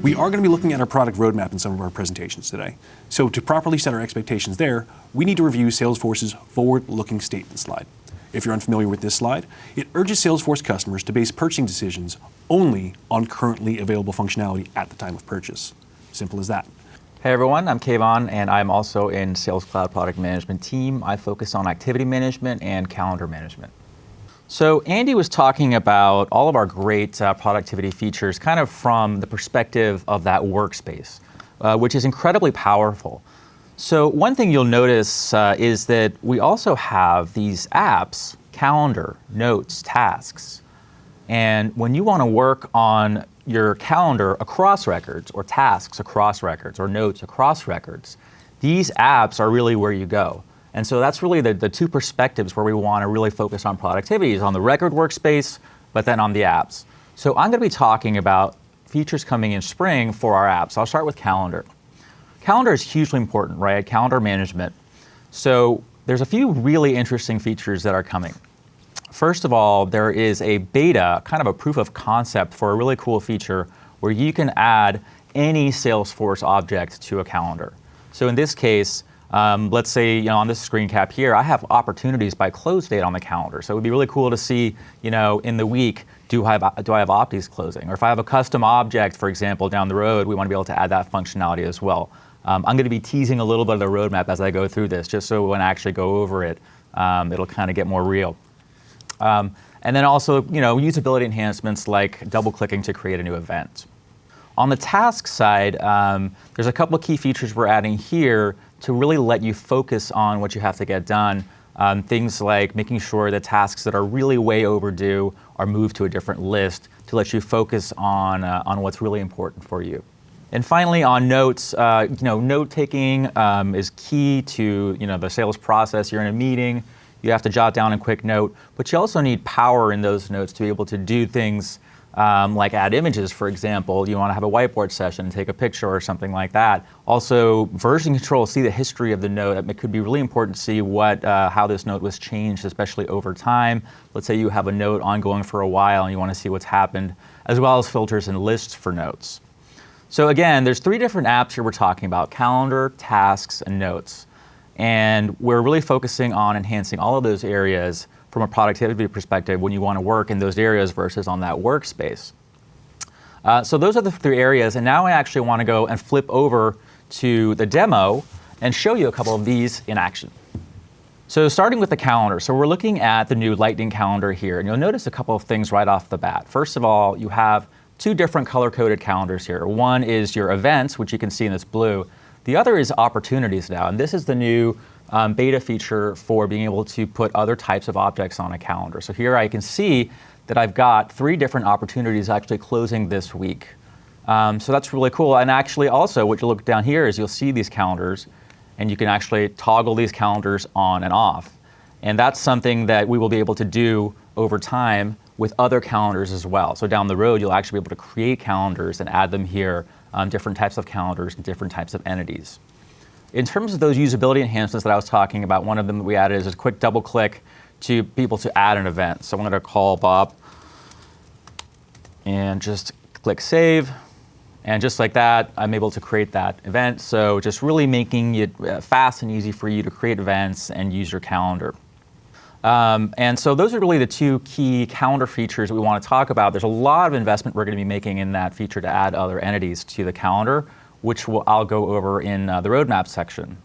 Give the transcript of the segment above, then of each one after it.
We are going to be looking at our product roadmap in some of our presentations today. So to properly set our expectations there, we need to review Salesforce's forward-looking statement slide. If you're unfamiliar with this slide, it urges Salesforce customers to base purchasing decisions only on currently available functionality at the time of purchase. Simple as that. Hey everyone, I'm Kayvon, and I'm also in Sales Cloud Product Management team. I focus on activity management and calendar management. So Andy was talking about all of our great productivity features kind of from the perspective of that workspace, which is incredibly powerful. So one thing you'll notice is that we also have these apps, calendar, notes, tasks. And when you want to work on your calendar across records, or tasks across records, or notes across records, these apps are really where you go. And so that's really the two perspectives where we want to really focus on productivity, is on the record workspace, but then on the apps. So I'm going to be talking about features coming in spring for our apps. I'll start with calendar. Calendar is hugely important, right? Calendar management. So there's a few really interesting features that are coming. First of all, there is a beta, kind of a proof of concept for a really cool feature where you can add any Salesforce object to a calendar. So in this case, let's say on this screen cap here, I have opportunities by close date on the calendar. So it would be really cool to see in the week, do I have Optis closing? Or if I have a custom object, for example, down the road, we want to be able to add that functionality as well. I'm going to be teasing a little bit of the roadmap as I go through this, just so when I actually go over it, it'll kind of get more real. And then also, usability enhancements like double-clicking to create a new event. On the task side, there's a couple of key features we're adding here to really let you focus on what you have to get done. Things like making sure that tasks that are really way overdue are moved to a different list to let you focus on what's really important for you. And finally, on notes, note-taking is key to the sales process. You're in a meeting, you have to jot down a quick note, but you also need power in those notes to be able to do things like add images, for example. You want to have a whiteboard session, take a picture or something like that. Also, version control, see the history of the note. It could be really important to see how this note was changed, especially over time. Let's say you have a note ongoing for a while and you want to see what's happened, as well as filters and lists for notes. So again, there's 3 different apps here we're talking about: calendar, tasks, and notes. And we're really focusing on enhancing all of those areas from a productivity perspective when you want to work in those areas versus on that workspace. So those are the 3 areas, and now I actually want to go and flip over to the demo and show you a couple of these in action. So starting with the calendar, so we're looking at the new Lightning calendar here, and you'll notice a couple of things right off the bat. First of all, you have 2 different color-coded calendars here. One is your events, which you can see in this blue. The other is opportunities now, and this is the new beta feature for being able to put other types of objects on a calendar. So here I can see that I've got 3 different opportunities actually closing this week. So that's really cool. And actually also what you look down here is you'll see these calendars, and you can actually toggle these calendars on and off. And that's something that we will be able to do over time with other calendars as well. So down the road, you'll actually be able to create calendars and add them here, different types of calendars and different types of entities. In terms of those usability enhancements that I was talking about, one of them that we added is a quick double click to be able to add an event. So I'm going to call Bob and just click save. And just like that, I'm able to create that event. So just really making it fast and easy for you to create events and use your calendar. And so those are really the 2 key calendar features we want to talk about. There's a lot of investment we're going to be making in that feature to add other entities to the calendar, which I'll go over in the roadmap section.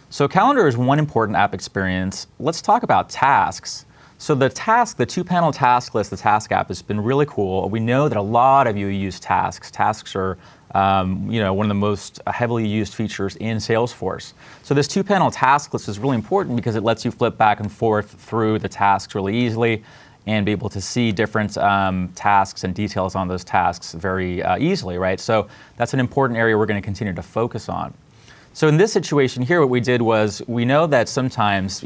So calendar is one important app experience. Let's talk about tasks. So the 2-panel task list, the task app, has been really cool. We know that a lot of you use tasks. Tasks are one of the most heavily used features in Salesforce. So this 2-panel task list is really important because it lets you flip back and forth through the tasks really easily and be able to see different tasks and details on those tasks very easily, right? So that's an important area we're going to continue to focus on. So in this situation here, what we did was, we know that sometimes,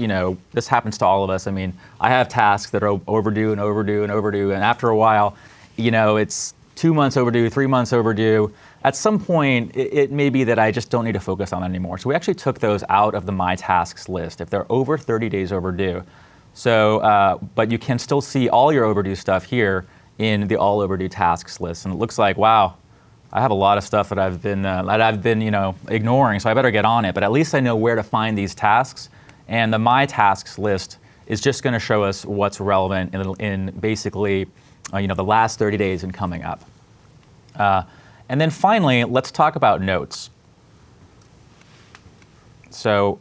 this happens to all of us. I mean, I have tasks that are overdue and overdue and overdue, and after a while, it's 2 months overdue, 3 months overdue. At some point, it may be that I just don't need to focus on them anymore. So we actually took those out of the My Tasks list if they're over 30 days overdue. So, but you can still see all your overdue stuff here in the All Overdue Tasks list. And it looks like, wow, I have a lot of stuff that I've been ignoring, so I better get on it. But at least I know where to find these tasks, and the My Tasks list is just going to show us what's relevant in basically, the last 30 days and coming up. And then finally, let's talk about notes. So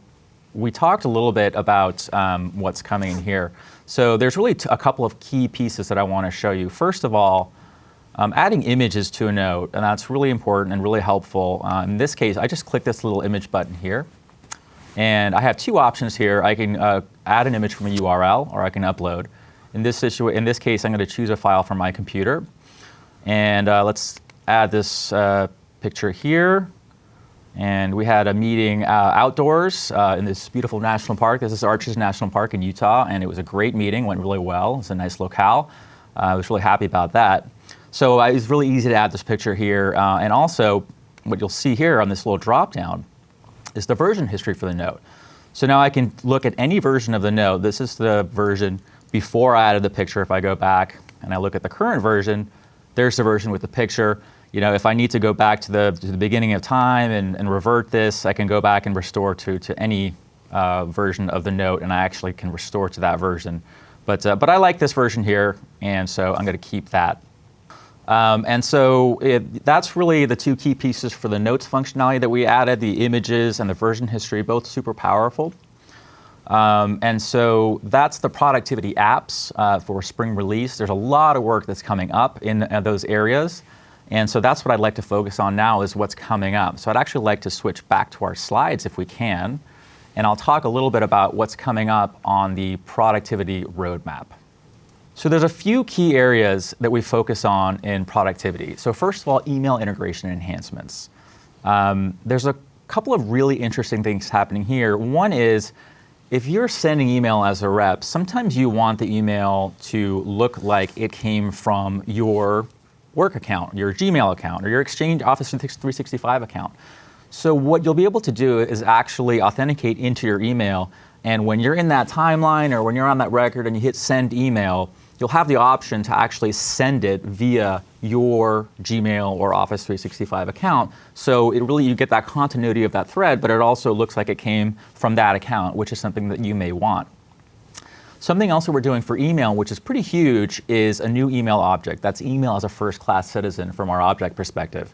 we talked a little bit about what's coming in here. So there's really a couple of key pieces that I want to show you. First of all, adding images to a note, and that's really important and really helpful. In this case, I just click this little image button here. And I have two options here. I can add an image from a URL, or I can upload. In this case, I'm going to choose a file from my computer. And let's add this picture here. And we had a meeting outdoors in this beautiful national park. This is Arches National Park in Utah, and it was a great meeting, went really well. It's a nice locale. I was really happy about that. So it was really easy to add this picture here. And also, what you'll see here on this little drop-down is the version history for the note. So now I can look at any version of the note. This is the version before I added the picture. If I go back and I look at the current version, there's the version with the picture. If I need to go back to the beginning of time and revert this, I can go back and restore to any version of the note, and I actually can restore to that version. But I like this version here, and so I'm going to keep that. And so that's really the two key pieces for the notes functionality that we added, the images and the version history, both super powerful. And so that's the productivity apps for spring release. There's a lot of work that's coming up in those areas. And so that's what I'd like to focus on now is what's coming up. So I'd actually like to switch back to our slides if we can. And I'll talk a little bit about what's coming up on the productivity roadmap. So there's a few key areas that we focus on in productivity. So first of all, email integration enhancements. There's a couple of really interesting things happening here. One is, if you're sending email as a rep, sometimes you want the email to look like it came from your work account, your Gmail account, or your Exchange Office 365 account. So what you'll be able to do is actually authenticate into your email, and when you're in that timeline or when you're on that record and you hit send email, you'll have the option to actually send it via your Gmail or Office 365 account. So you get that continuity of that thread, but it also looks like it came from that account, which is something that you may want. Something else that we're doing for email, which is pretty huge, is a new email object. That's email as a first-class citizen from our object perspective.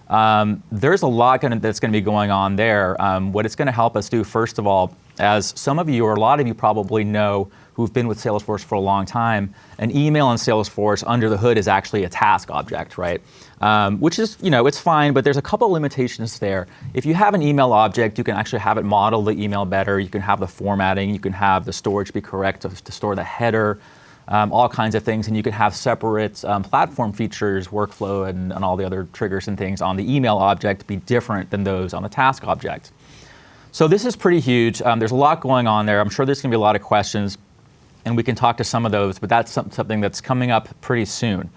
There's a lot that's going to be going on there. What it's going to help us do, first of all, as some of you or a lot of you probably know who've been with Salesforce for a long time, an email in Salesforce under the hood is actually a task object, right? Which is, it's fine, but there's a couple limitations there. If you have an email object, you can actually have it model the email better. You can have the formatting. You can have the storage be correct to store the header, all kinds of things. And you can have separate platform features, workflow, and all the other triggers and things on the email object be different than those on the task object. So this is pretty huge. There's a lot going on there. I'm sure there's going to be a lot of questions, and we can talk to some of those, but that's something that's coming up pretty soon.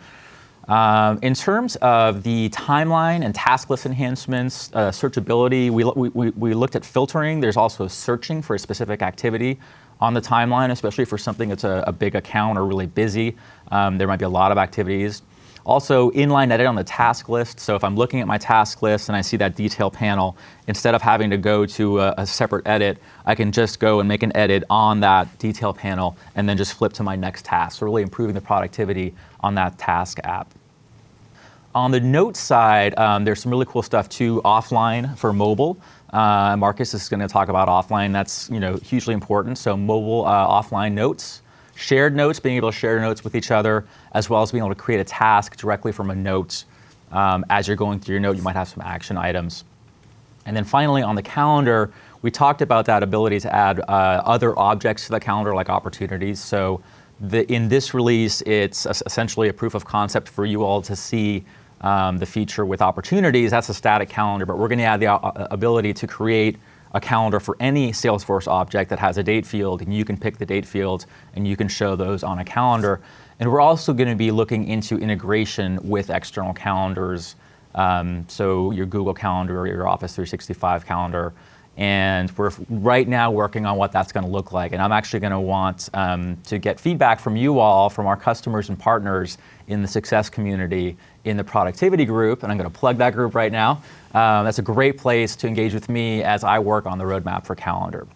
In terms of the timeline and task list enhancements, searchability, we looked at filtering. There's also searching for a specific activity on the timeline, especially for something that's a big account or really busy. There might be a lot of activities. Also, inline edit on the task list. So if I'm looking at my task list and I see that detail panel, instead of having to go to a separate edit, I can just go and make an edit on that detail panel and then just flip to my next task. So really improving the productivity on that task app. On the notes side, there's some really cool stuff too, offline for mobile. Marcus is going to talk about offline. That's hugely important. So mobile offline notes. Shared notes, being able to share notes with each other, as well as being able to create a task directly from a note. As you're going through your note, you might have some action items. And then finally, on the calendar, we talked about that ability to add other objects to the calendar, like opportunities. So in this release, it's essentially a proof of concept for you all to see the feature with opportunities. That's a static calendar, but we're going to add the ability to create a calendar for any Salesforce object that has a date field, and you can pick the date field and you can show those on a calendar. And we're also going to be looking into integration with external calendars, so your Google Calendar or your Office 365 calendar. And we're right now working on what that's going to look like. And I'm actually going to want to get feedback from you all, from our customers and partners in the success community, in the productivity group, and I'm going to plug that group right now. That's a great place to engage with me as I work on the roadmap for calendar.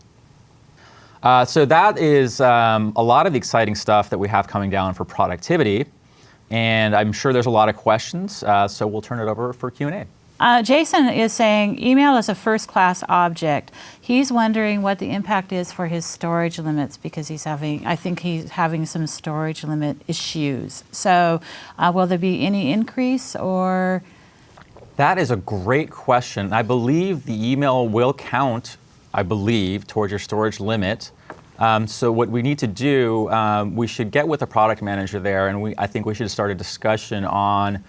So that is a lot of the exciting stuff that we have coming down for productivity. And I'm sure there's a lot of questions, so we'll turn it over for Q&A. Jason is saying email is a first-class object. He's wondering what the impact is for his storage limits because I think he's having some storage limit issues. So will there be any increase or? That is a great question. I believe the email will count, towards your storage limit. So what we need to do, we should get with the product manager there, and I think we should start a discussion on,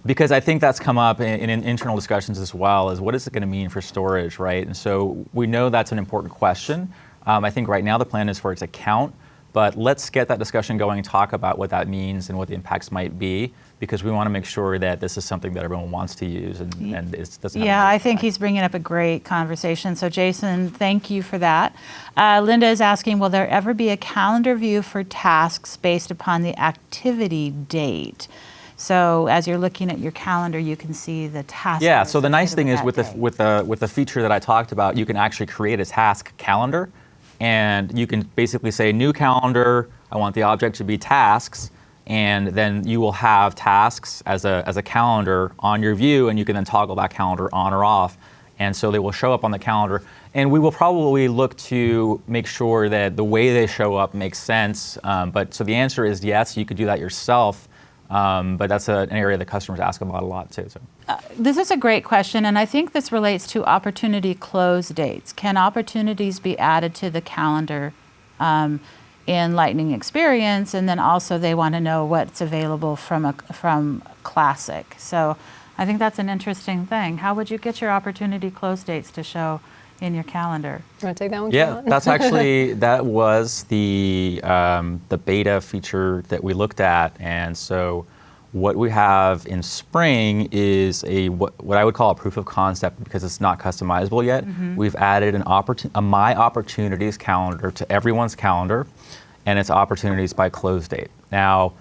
because I think that's come up in internal discussions as well, is what is it going to mean for storage, right? And so we know that's an important question. I think right now the plan is for it to count, but let's get that discussion going and talk about what that means and what the impacts might be, because we want to make sure that this is something that everyone wants to use and it doesn't have Yeah, I think he's bringing up a great conversation. So Jason, thank you for that. Linda is asking, will there ever be a calendar view for tasks based upon the activity date? So as you're looking at your calendar, you can see the task. Yeah, so the nice thing is with with the feature that I talked about, you can actually create a task calendar, and you can basically say new calendar, I want the object to be tasks, and then you will have tasks as a calendar on your view, and you can then toggle that calendar on or off. And so they will show up on the calendar. And we will probably look to make sure that the way they show up makes sense. But so the answer is yes, you could do that yourself. But that's an area that customers ask about a lot too. So. This is a great question, and I think this relates to opportunity close dates. Can opportunities be added to the calendar in Lightning Experience? And then also they want to know what's available from Classic. So I think that's an interesting thing. How would you get your opportunity close dates to show in your calendar? You want to take that one? Yeah, that's actually, that was the beta feature that we looked at. And so what we have in Spring is what I would call a proof of concept, because it's not customizable yet. Mm-hmm. We've added a My Opportunities calendar to everyone's calendar, and it's opportunities by close date. Now,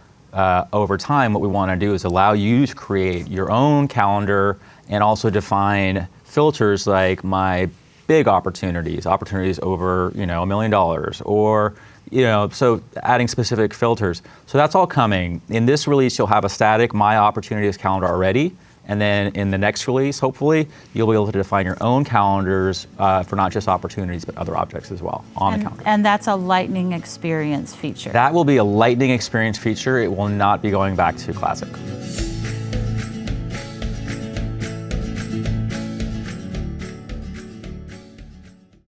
over time, what we want to do is allow you to create your own calendar and also define filters like my big opportunities over, $1 million, or, so adding specific filters. So that's all coming. In this release, you'll have a static My Opportunities calendar already. And then in the next release, hopefully, you'll be able to define your own calendars for not just opportunities, but other objects as well on the calendar. And that's a Lightning Experience feature. That will be a Lightning Experience feature. It will not be going back to Classic.